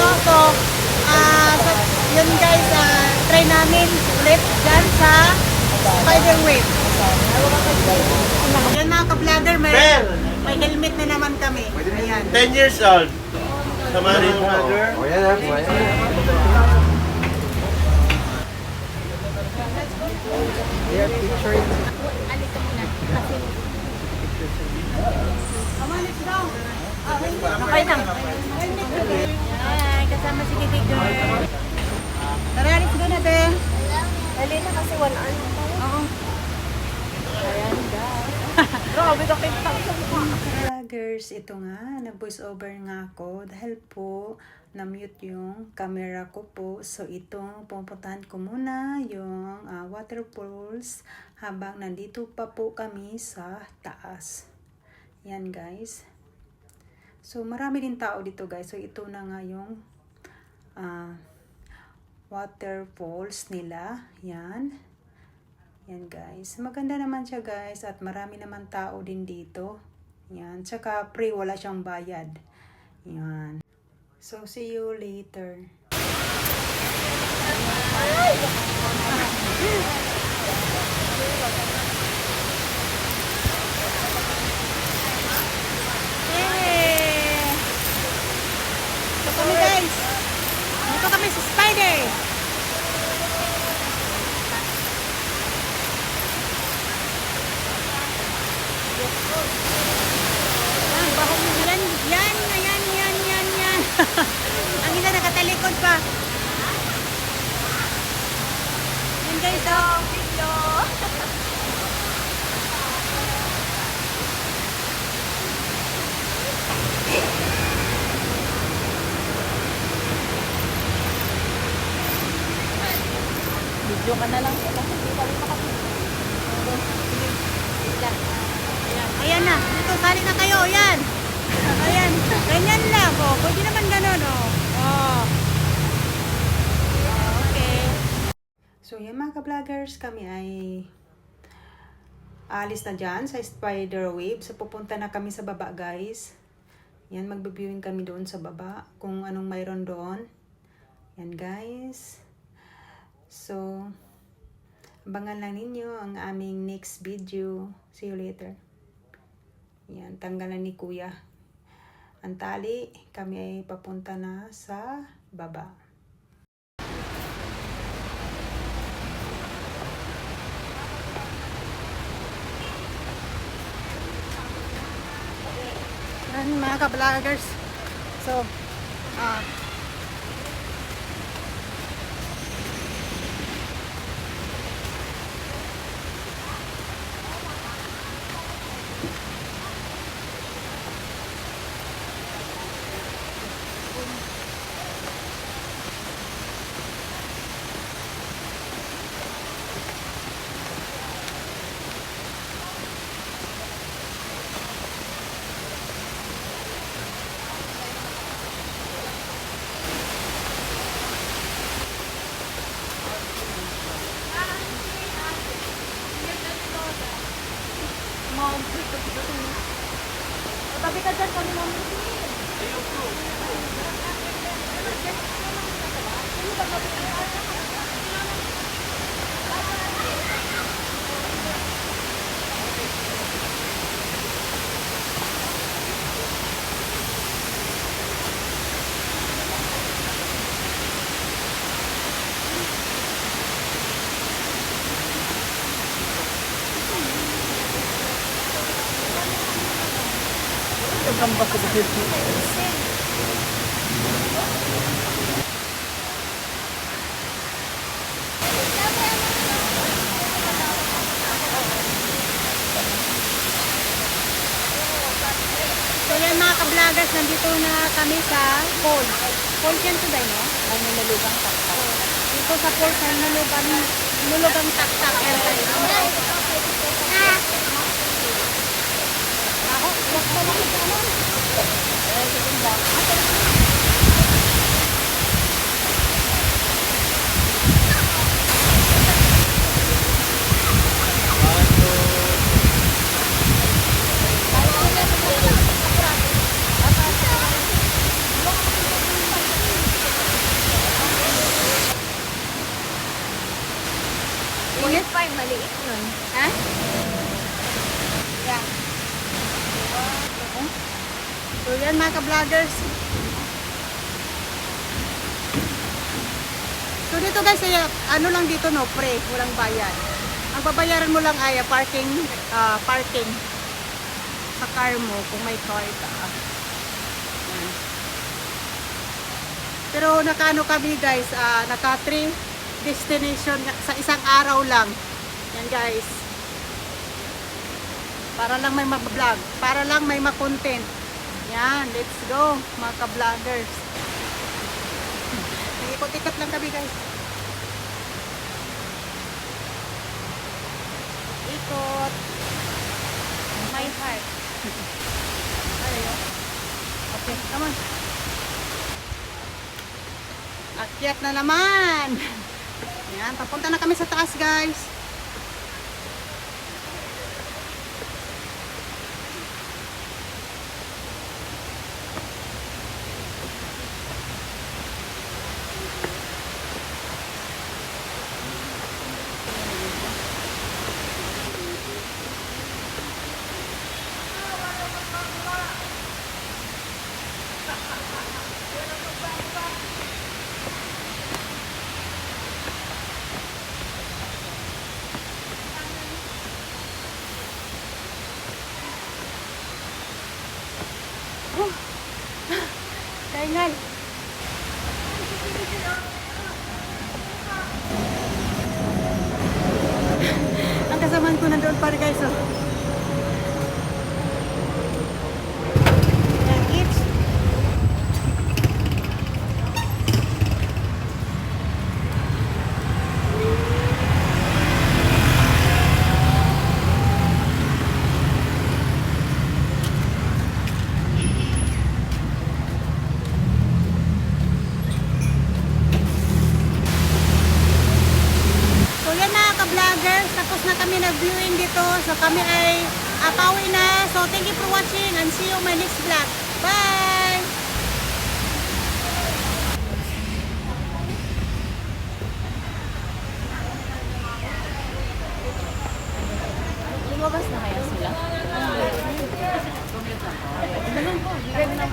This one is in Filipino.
So, so yun guys, try namin ulit dyan sa spider wave. Yan mga ka-vlogger, may helmet na naman kami. Ayan. 10 years old. Sama rin yung mother. Oh, yan ah. They are picturing. Okay lang. Hi, kasama si Kiki Girl. Tara, let's go na, be. Dali na kasi 1 hour na tayo. Oo. Ayan, guys. Grabe ka kita sa mukha. Vloggers, ito nga, nag-voice over nga ako dahil po na-mute yung camera ko po. So, itong pupuntahan ko muna yung waterfalls habang nandito pa po kami sa taas. Yan, guys. So, marami din tao dito, guys. So, ito na nga yung waterfalls nila. Yan. Yan, guys. Maganda naman siya, guys. At marami naman tao din dito. Yan. Tsaka free, wala siyang bayad. Yan. So, see you later. Yay! Ito kami, guys. Dito kami sa Spider. Yan, baho mo yan. Yan. Ang ina nakatalikod pa. Yan guys, oh. Video. Video ka na lang. Hindi kami makapit. Ayan na. Dito, sali na kayo. Yan. Ayan. Ganyan lang. Oh. Pwede naman ganun. Oh. Oh. Okay. So, yan mga ka-vloggers. Kami ay alis na dyan sa spider wave. So, pupunta na kami sa baba, guys. Yan, magbe-viewing kami doon sa baba. Kung anong mayroon doon. Yan, guys. So, abangan lang ninyo ang aming next video. See you later. Yan, tanggalan ni Kuya ang tali. Kami ay papunta na sa baba. Yan mga ka-vloggers. So, Mom, tabi ka dyan kami, mom. Gambas sa bukid. so yan mga ka-vloggers, nandito na kami sa falls. Falls yan today, no? Ay, nilalugang taktak. Dito sa falls ay nulugang tak-tak. Yan tayo. Ako, wag mo lang ito, ano? So yan mga ka-vloggers. So dito guys, ano lang dito no, pre, walang bayad. Ang babayaran mo lang ay parking sa car mo kung may car ka. Yan. Pero nakaano kami guys, naka 3 destination sa isang araw lang. Yan guys. Para lang may mag-vlog, para lang may ma-content. Yan, let's go mga ka-vloggers. Ikot-ikot lang kami guys. Ikot. My heart. Ayun. Okay, come on. Akyat na naman. Yan, papunta na kami sa taas guys. Kaingal. Ang kasamaan ko nandoon pa rin guys. Oh. Yan, each. So yan mga ka-vloggers, tapos na kami nag-viewing dito. So kami ay pauwi na. So thank you for watching and see you on my next vlog. Bye! Lumabas na kaya sila? Ganun po. Ganun ang